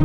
Oh,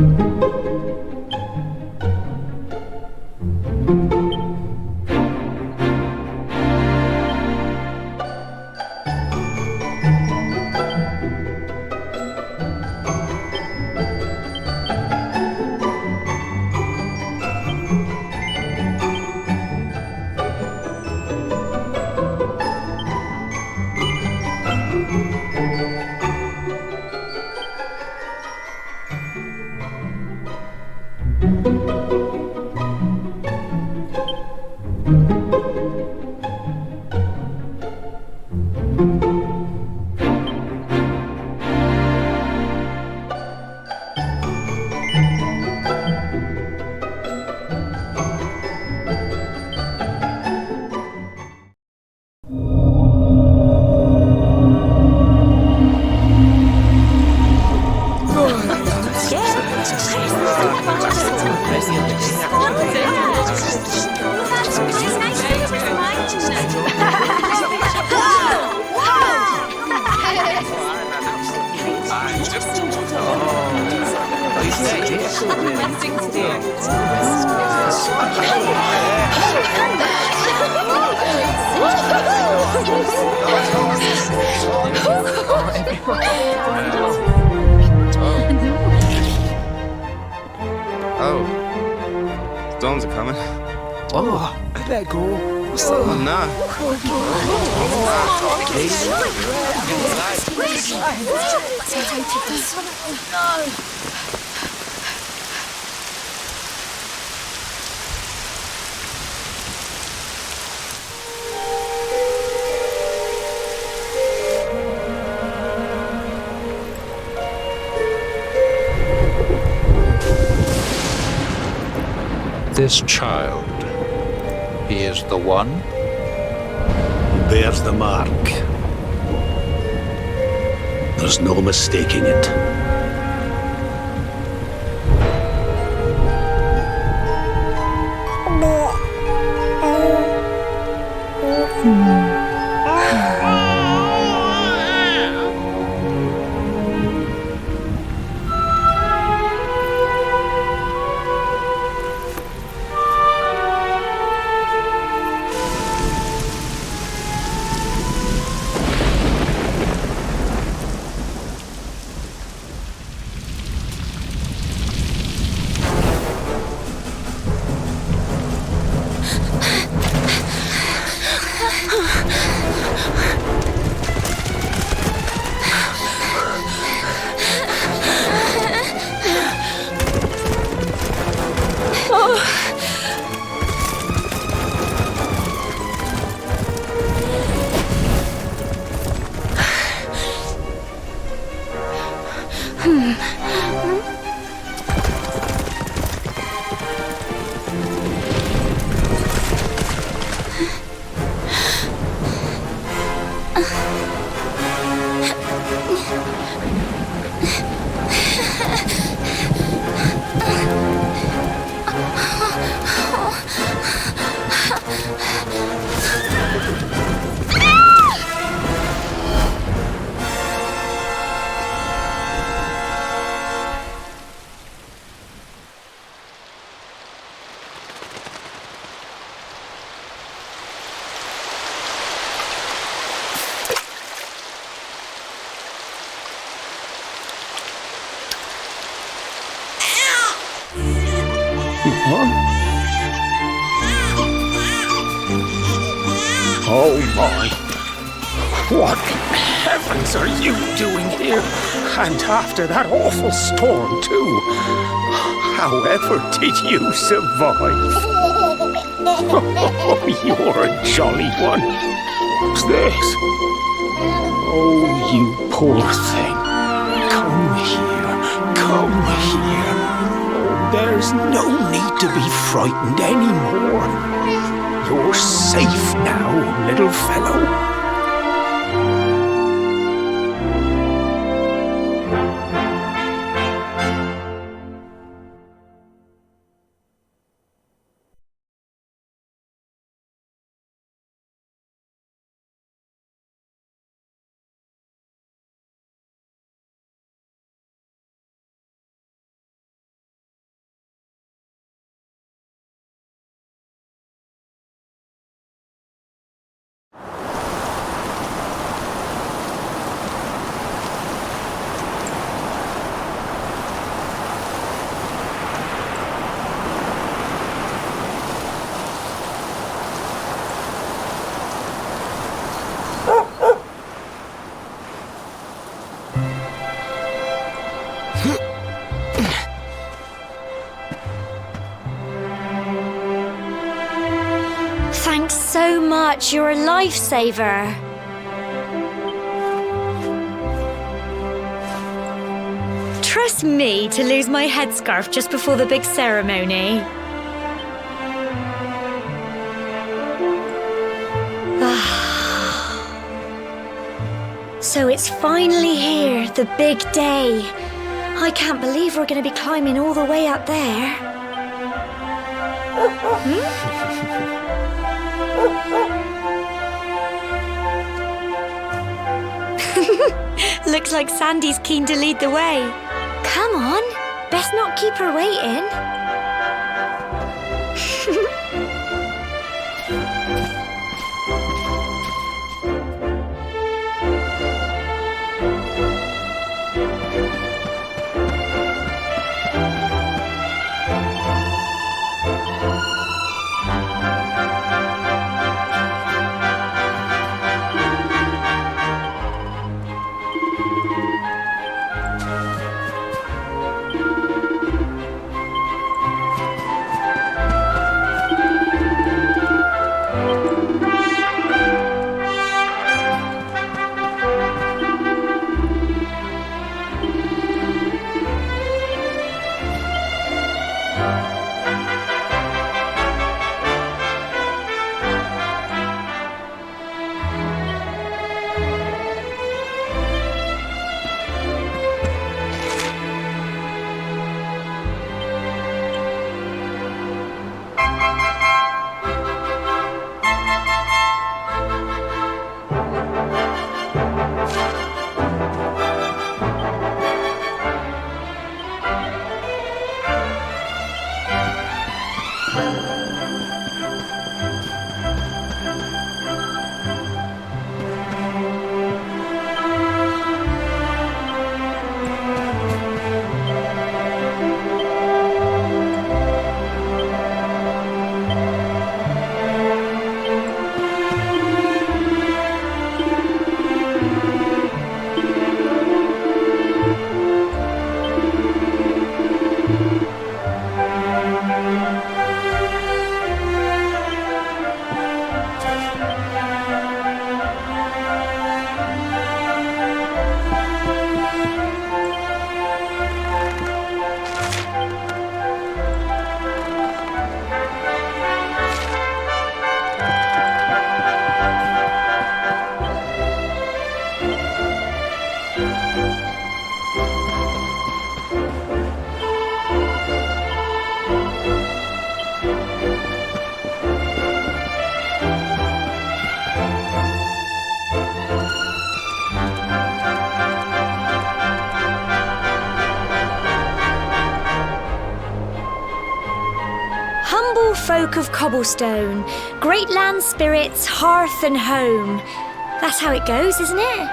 storms are coming. Oh, I better go. Oh, no. This child, he is the one? Bears the mark. There's no mistaking it. Oh my. What in heavens are you doing here? And after that awful storm, too. However did you survive? Oh, you're a jolly one. What's this? Oh, you poor thing. Come here. Come here. Oh, there's no need to be frightened anymore. You're safe now, little fellow. much, you're a lifesaver. Trust me to lose my headscarf just before the big ceremony. So it's finally here, the big day. I can't believe we're going to be climbing all the way up there. Looks like Sandy's keen to lead the way. Come on, best not keep her waiting. Folk of cobblestone, great land spirits, hearth and home. That's how it goes, isn't it?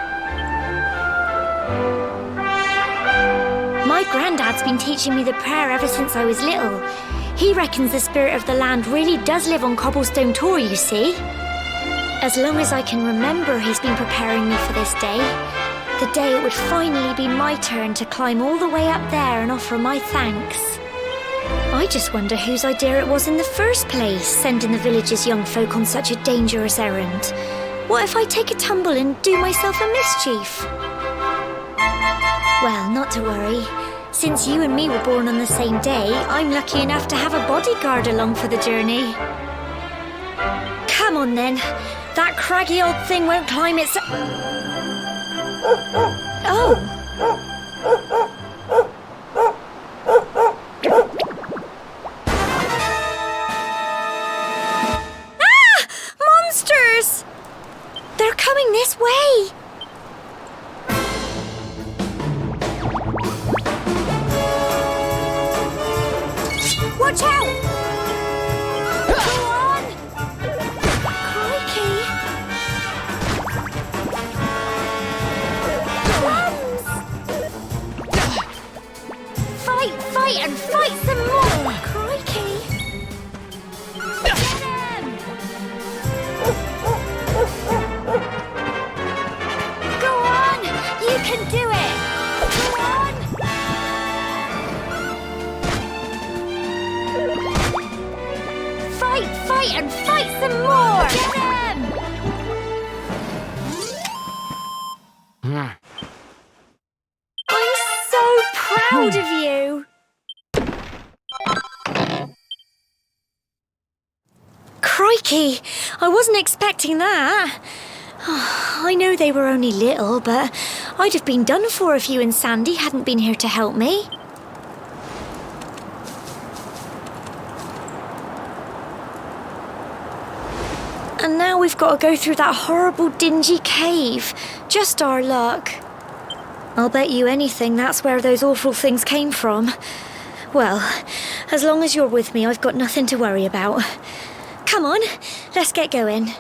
My granddad's been teaching me the prayer ever since I was little. He reckons the spirit of the land really does live on Cobblestone Tor, you see. As long as I can remember, he's been preparing me for this day. The day it would finally be my turn to climb all the way up there and offer my thanks. I just wonder whose idea it was in the first place, sending the village's young folk on such a dangerous errand. What if I take a tumble and do myself a mischief? Well, not to worry. Since you and me were born on the same day, I'm lucky enough to have a bodyguard along for the journey. Come on then. That craggy old thing won't climb its... Oh! This way! Watch out! Go on! Crikey! Crumbs! Fight and fight some more! Crikey! Get him! You can do it! Go on! Fight and fight some more! Get him! proud of you. Crikey, I wasn't expecting that. I know they were only little, but I'd have been done for if you and Sandy hadn't been here to help me. And now we've got to go through that horrible dingy cave. Just our luck. I'll bet you anything that's where those awful things came from. Well, as long as you're with me, I've got nothing to worry about. Come on, let's get going.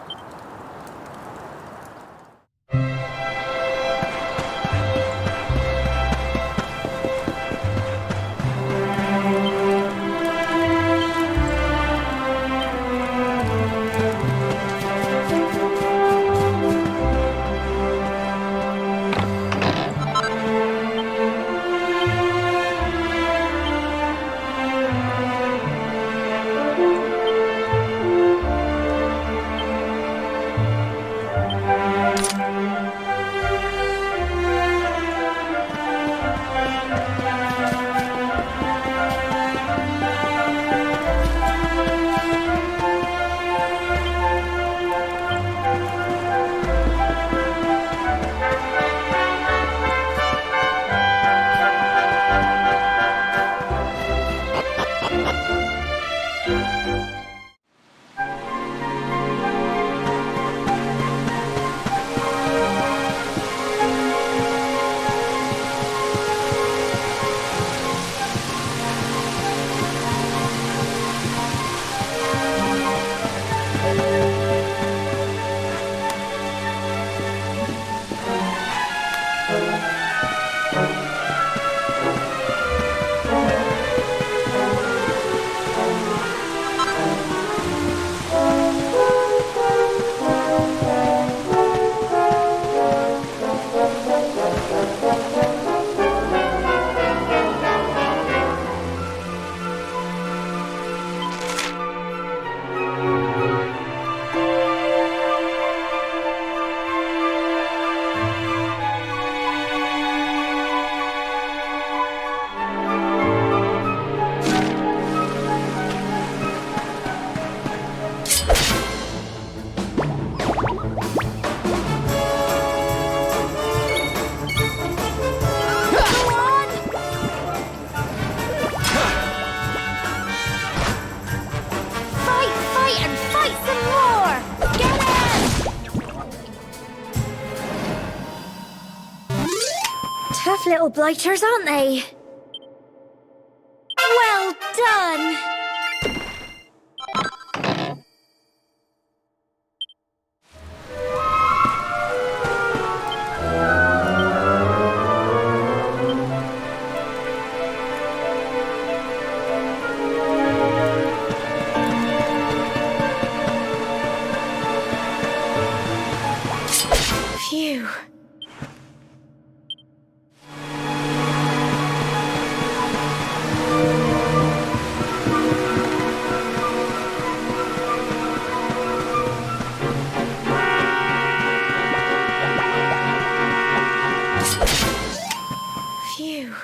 Tough little blighters, aren't they? Well done! Phew. Phew.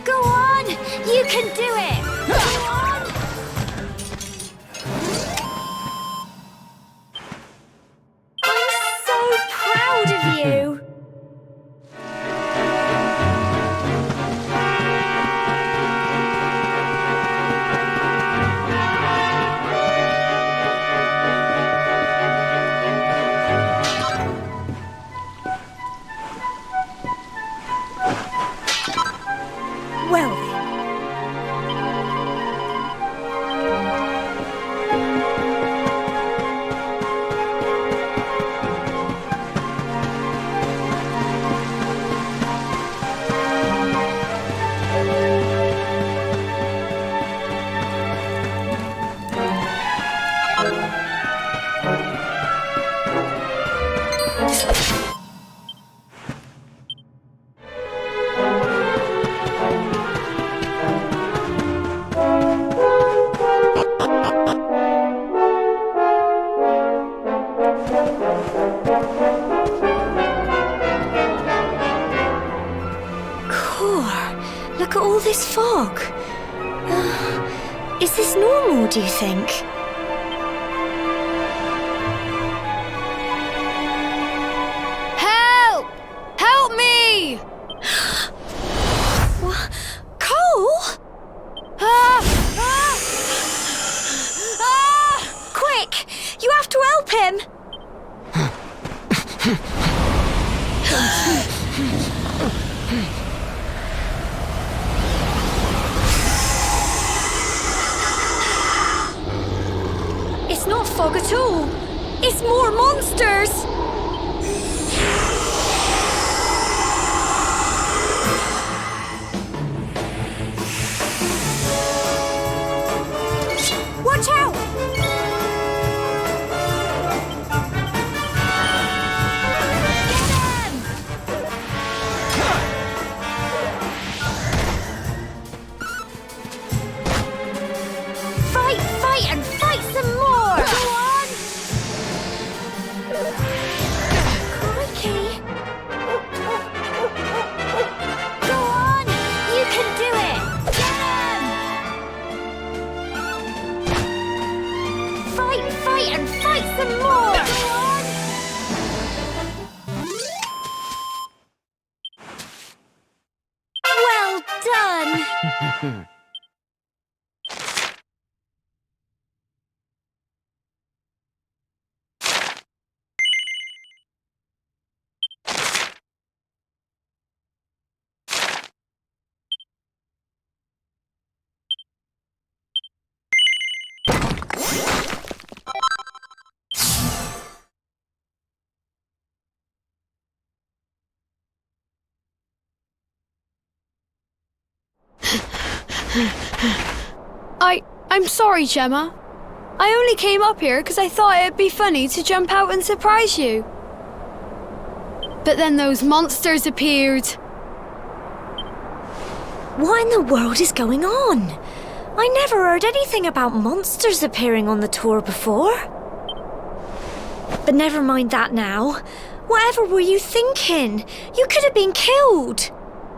Go on! You can do it! Go on! I'm so proud of you! Well then. Look at all this fog. Is this normal, do you think? Help! Help me! What? Cole? Quick! You have to help him! It's not fog at all. It's more monsters. Watch out! Fight and fight some more! Go on! Crikey! Go on! You can do it! Get him! Fight and fight some more! Go on! Well done! I'm sorry, Gemma. I only came up here because I thought it'd be funny to jump out and surprise you. But then those monsters appeared. What in the world is going on? I never heard anything about monsters appearing on the tour before. But never mind that now. Whatever were you thinking? You could have been killed.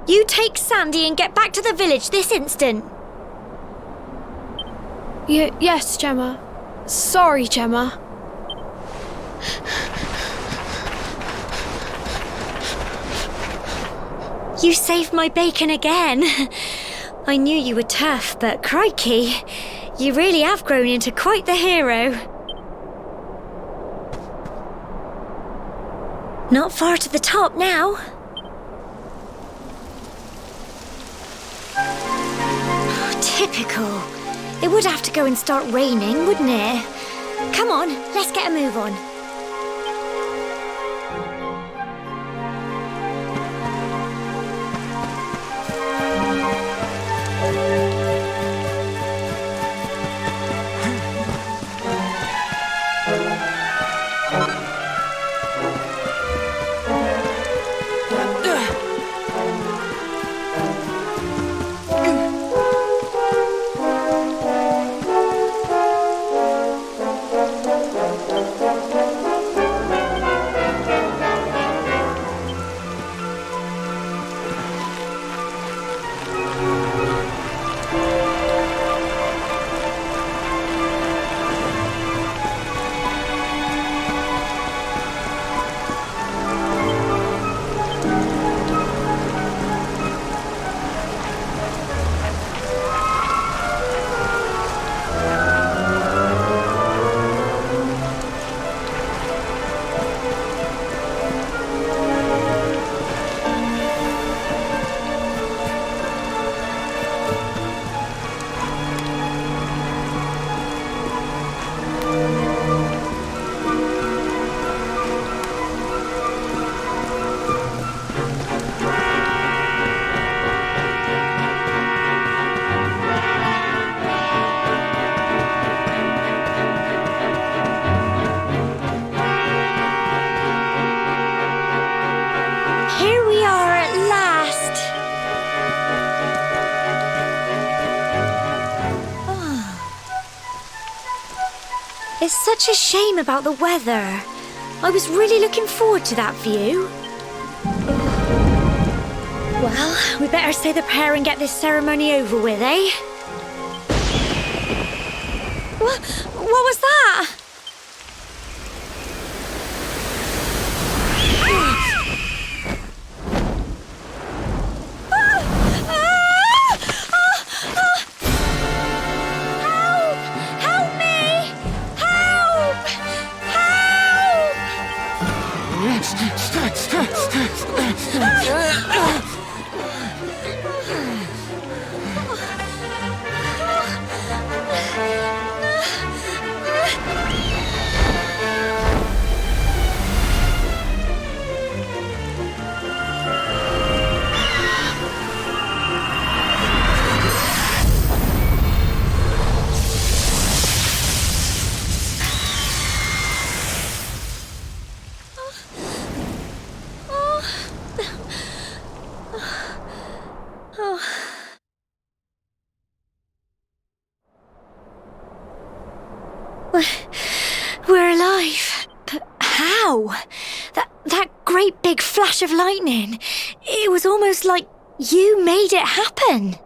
You take Sandy and get back to the village this instant. Yes, Gemma. Sorry, Gemma. You saved my bacon again. I knew you were tough, but crikey, you really have grown into quite the hero. Not far to the top now. Typical. It would have to go and start raining, wouldn't it? Come on, let's get a move on. such a shame about the weather. I was really looking forward to that view. Well, we better say the prayer and get this ceremony over with, eh? What was that? We're alive. But how? That great big flash of lightning. It was almost like you made it happen.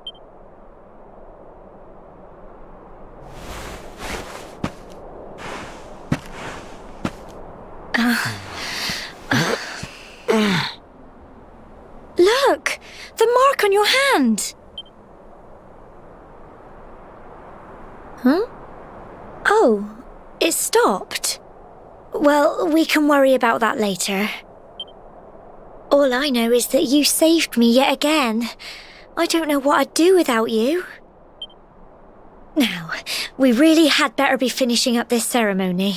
Look! The mark on your hand! Huh? Oh, it stopped. Well, we can worry about that later. All I know is that you saved me yet again. I don't know what I'd do without you. Now, we really had better be finishing up this ceremony.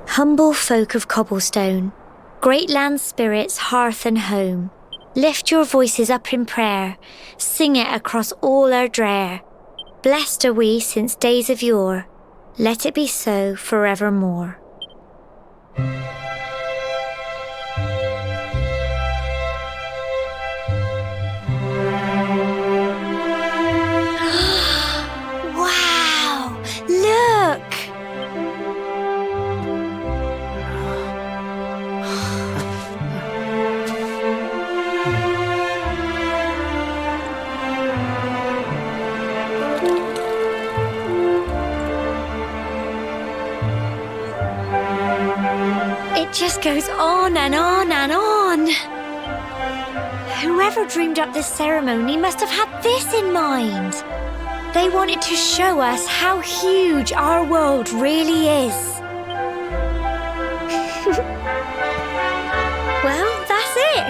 Humble folk of cobblestone, great land spirits, hearth and home, lift your voices up in prayer, sing it across all our drear. Blessed are we since days of yore, let it be so forevermore. Wow! Look! It just goes on and on and on. Whoever dreamed up this ceremony must have had this in mind. They wanted to show us how huge our world really is. Well, that's it.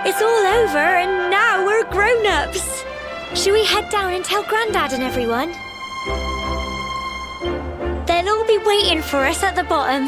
It's all over and now we're grown-ups. Should we head down and tell Grandad and everyone? They'll all be waiting for us at the bottom.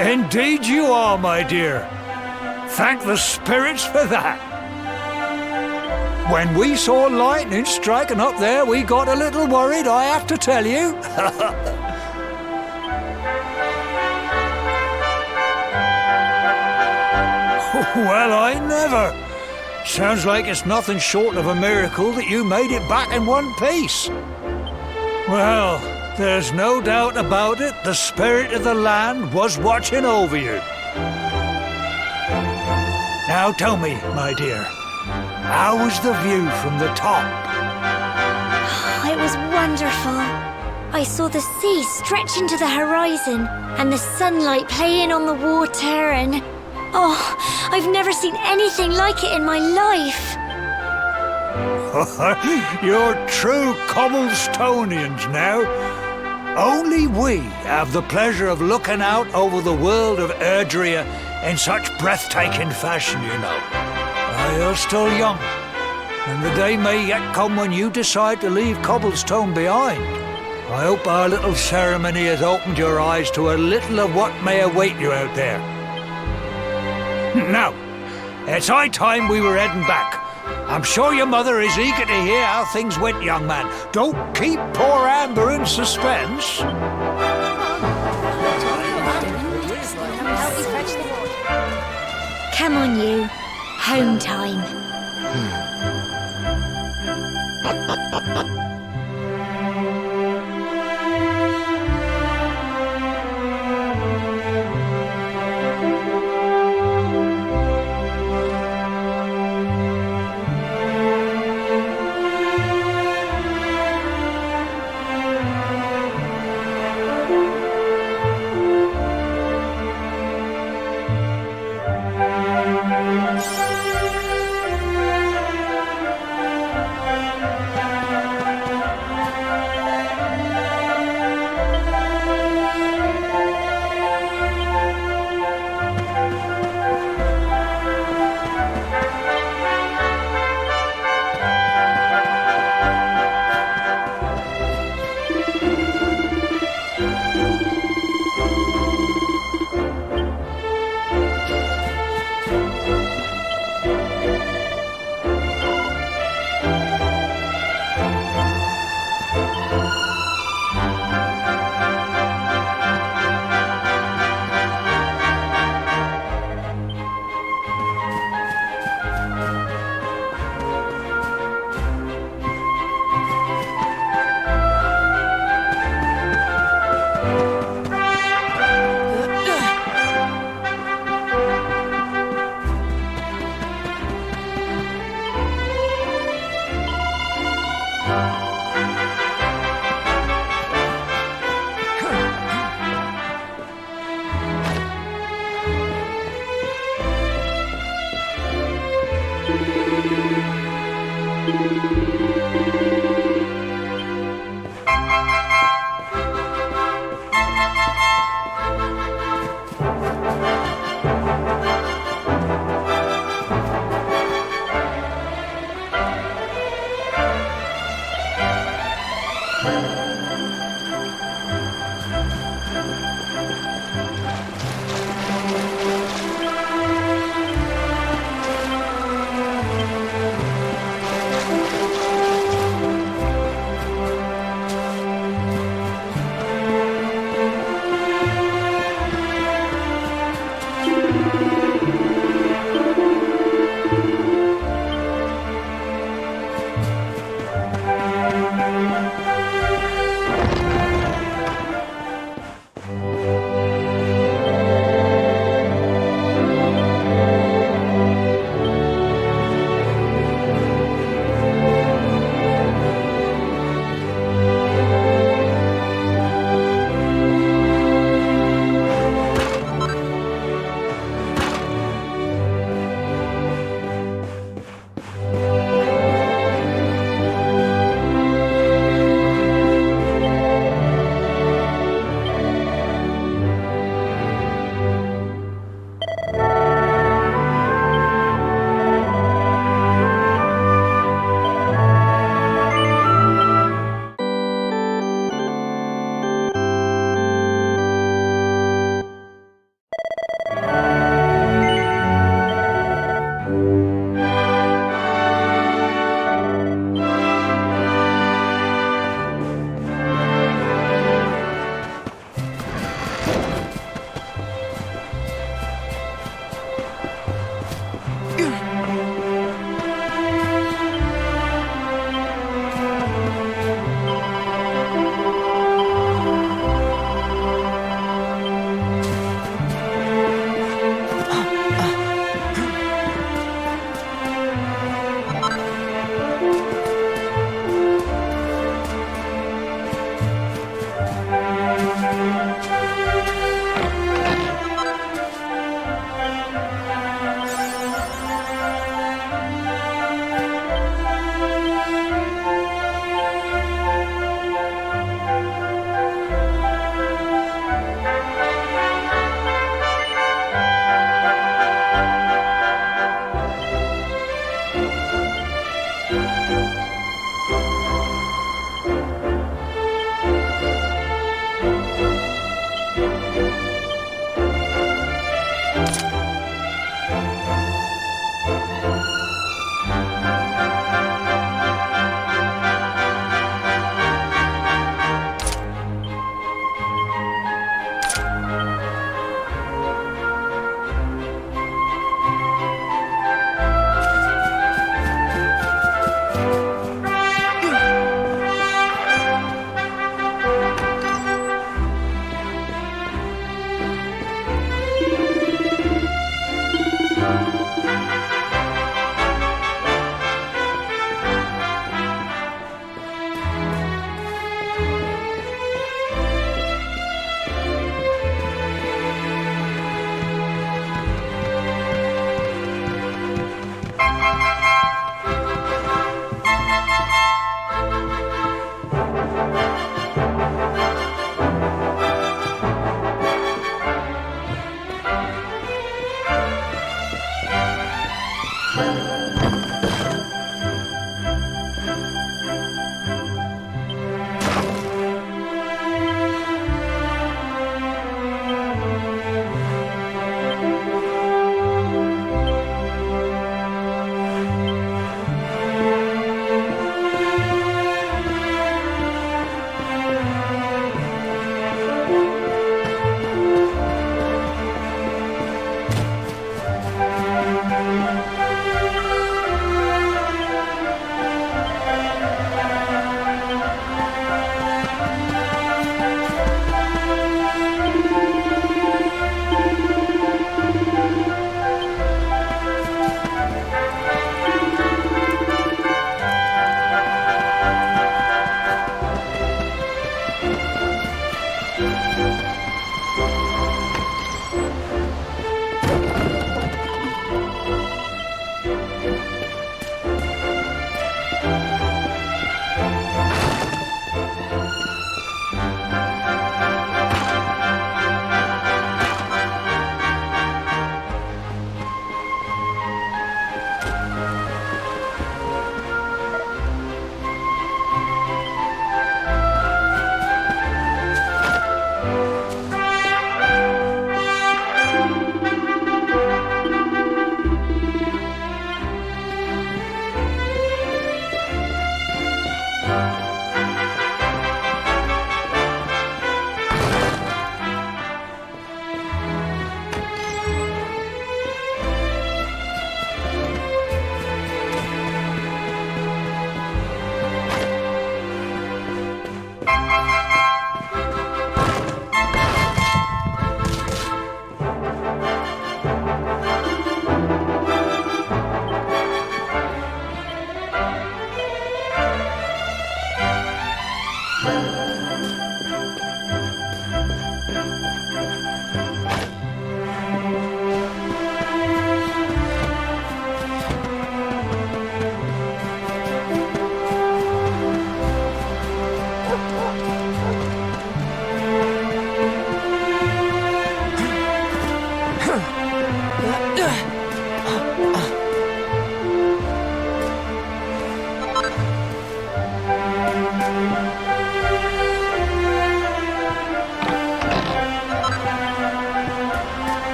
Indeed you are, my dear. Thank the spirits for that. When we saw lightning striking up there, we got a little worried, I have to tell you. Well, I never. Sounds like it's nothing short of a miracle that you made it back in one piece. Well, there's no doubt about it, the spirit of the land was watching over you. Now tell me, my dear, how was the view from the top? It was wonderful. I saw the sea stretch into the horizon and the sunlight playing on the water and... Oh, I've never seen anything like it in my life. You're true Cobblestonians now. Only we have the pleasure of looking out over the world of Erdrea in such breathtaking fashion, you know. You're still young, and the day may yet come when you decide to leave Cobblestone behind. I hope our little ceremony has opened your eyes to a little of what may await you out there. Now, it's high time we were heading back. I'm sure your mother is eager to hear how things went, young man. Don't keep poor Amber in suspense. Come on, you. Home time.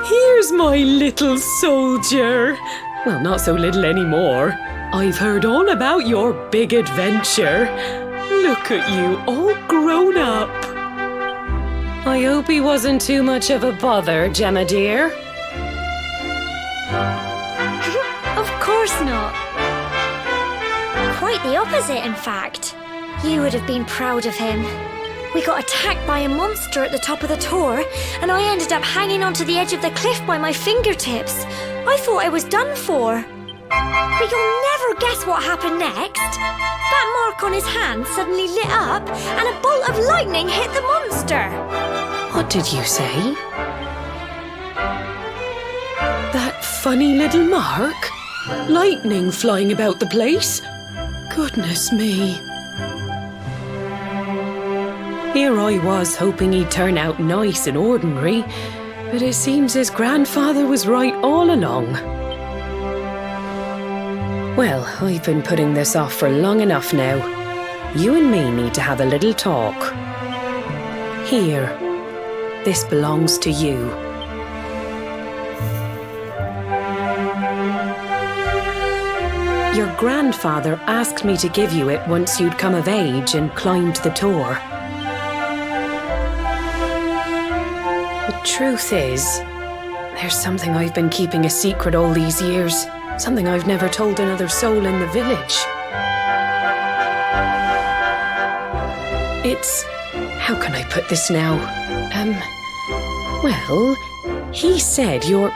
Here's my little soldier. Well, not so little anymore. I've heard all about your big adventure. Look at you, all grown up. I hope he wasn't too much of a bother, Gemma dear. Of course not. Quite the opposite, in fact. You would have been proud of him. We got attacked by a monster at the top of the tour, and I ended up hanging onto the edge of the cliff by my fingertips. I thought I was done for. But you'll never guess what happened next. That mark on his hand suddenly lit up, and a bolt of lightning hit the monster. What did you say? That funny little mark? Lightning flying about the place? Goodness me. Here I was hoping he'd turn out nice and ordinary, but it seems his grandfather was right all along. Well, I've been putting this off for long enough now. You and me need to have a little talk. Here, this belongs to you. Your grandfather asked me to give you it once you'd come of age and climbed the tour. The truth is, there's something I've been keeping a secret all these years. Something I've never told another soul in the village. It's... How can I put this now? Well, he said you're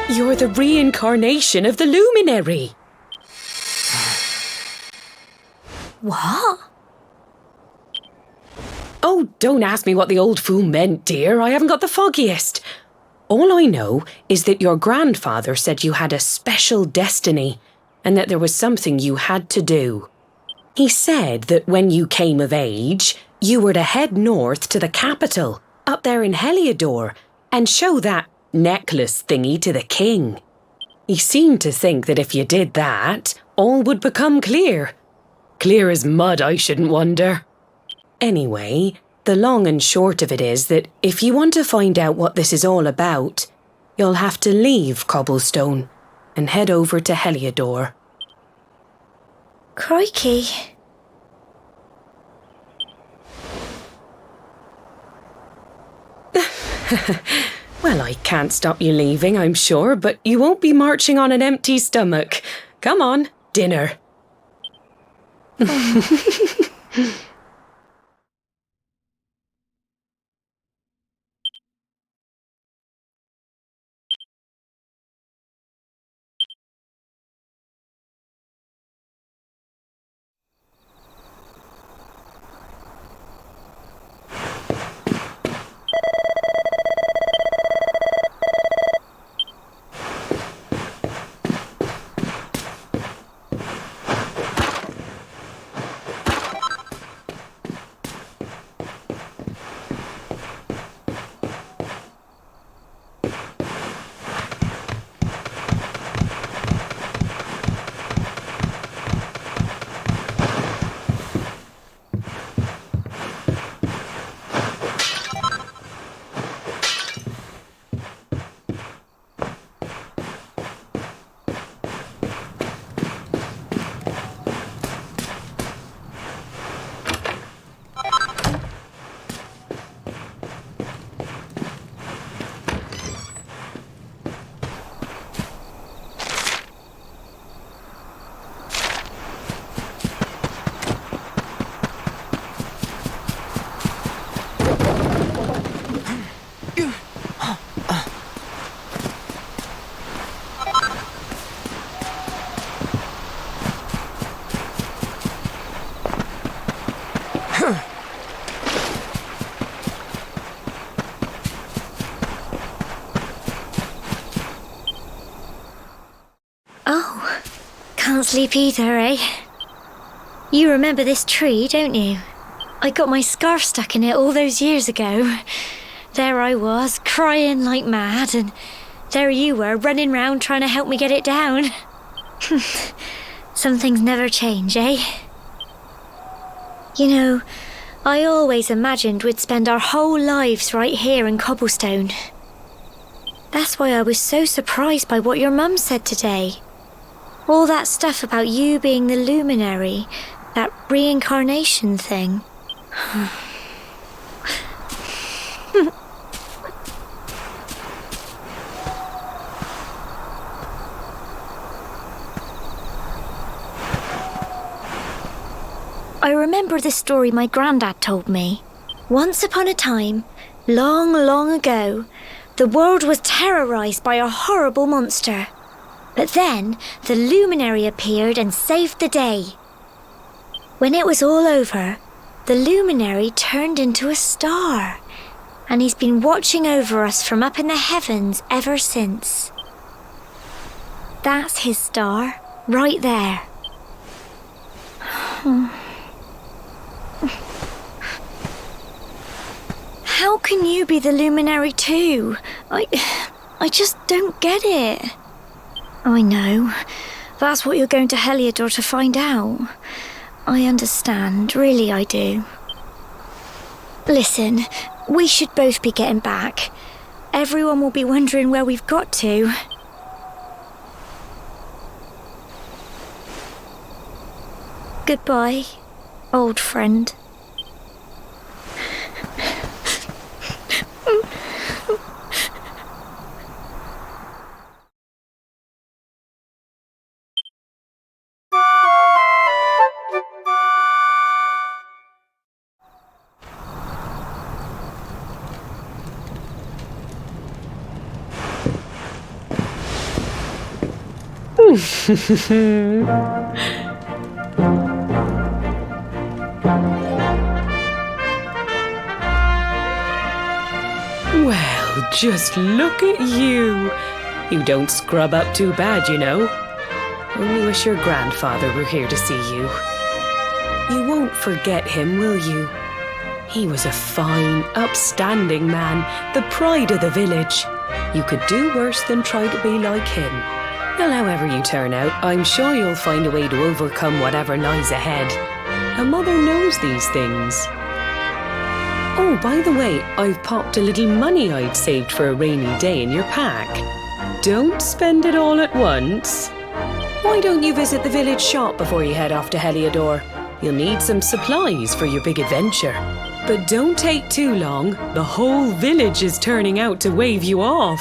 the reincarnation of the luminary. What? Oh, don't ask me what the old fool meant, dear. I haven't got the foggiest. All I know is that your grandfather said you had a special destiny and that there was something you had to do. He said that when you came of age, you were to head north to the capital, up there in Heliodor, and show that necklace thingy to the king. He seemed to think that if you did that, all would become clear. Clear as mud, I shouldn't wonder. Anyway, the long and short of it is that if you want to find out what this is all about, you'll have to leave Cobblestone and head over to Heliodor. Crikey. Well, I can't stop you leaving, I'm sure, but you won't be marching on an empty stomach. Come on, dinner. Oh, can't sleep either, eh? You remember this tree, don't you? I got my scarf stuck in it all those years ago. There I was, crying like mad, and there you were, running round trying to help me get it down. Some things never change, eh? You know, I always imagined we'd spend our whole lives right here in Cobblestone. That's why I was so surprised by what your mum said today. All that stuff about you being the luminary, that reincarnation thing. I remember the story my granddad told me. Once upon a time, long, long ago, the world was terrorized by a horrible monster. But then, the luminary appeared and saved the day. When it was all over, the luminary turned into a star, and he's been watching over us from up in the heavens ever since. That's his star, right there. How can you be the luminary too? I just don't get it. I know. That's what you're going to Heliodor to find out. I understand, really I do. Listen, we should both be getting back. Everyone will be wondering where we've got to. Goodbye, old friend. Well, just look at you. You don't scrub up too bad, you know. Only wish your grandfather were here to see you. You won't forget him, will you? He was a fine, upstanding man, the pride of the village. You could do worse than try to be like him. Well, however you turn out, I'm sure you'll find a way to overcome whatever lies ahead. A mother knows these things. Oh, by the way, I've popped a little money I'd saved for a rainy day in your pack. Don't spend it all at once. Why don't you visit the village shop before you head off to Heliodor? You'll need some supplies for your big adventure. But don't take too long. The whole village is turning out to wave you off.